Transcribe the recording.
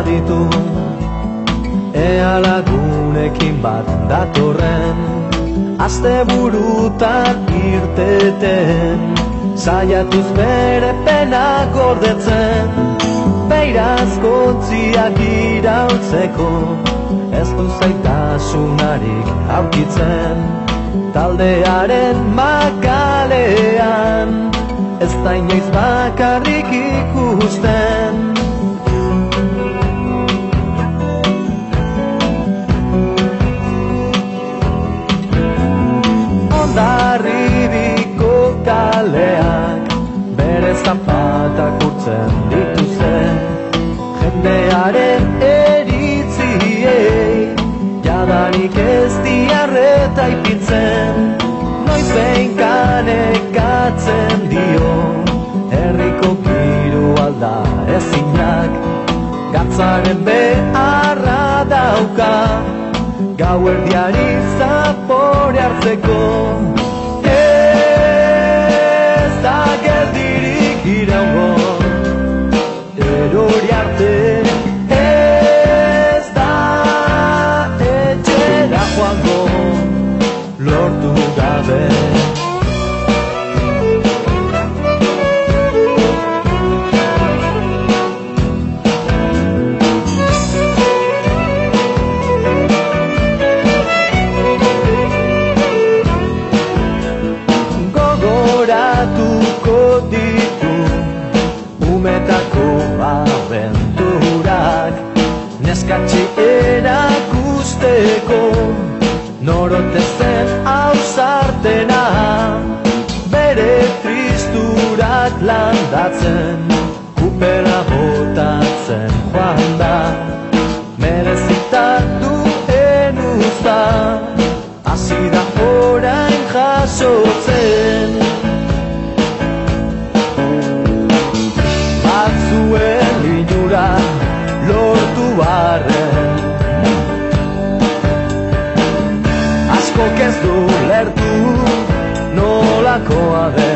baditu, ea lagunekin bat datorren, aste burutan irteten, saiatuz bere pena gordetzen, beirazko ontziak iraultzeko, ez du zaitasunarik aurkitzen, taldearen makalean, ez da inoiz bakarrik ikusten. Hondarribiko kaleak bere zapatak urtzen dituzten, jendearen eritziei jadanik ez diarreta ipitzen, noiz behinkan ekatzen dio herriko giro alda ezinak, gatzaren beharra dauka gauerdiari zapore hartzeko. Ez da geldirik iraungo erori arte, ez da etxera joango lortu gabe. Gogoratuko ditu umetako abenturak, neskatxi erakusteko norote zen ausartena, bere tristurak landatzen, kupera botatzen joan da, merezita duen usta, hasi da orain jasotzen. Batzuen linura lortu arren, askok ez du lertu nolakoa den.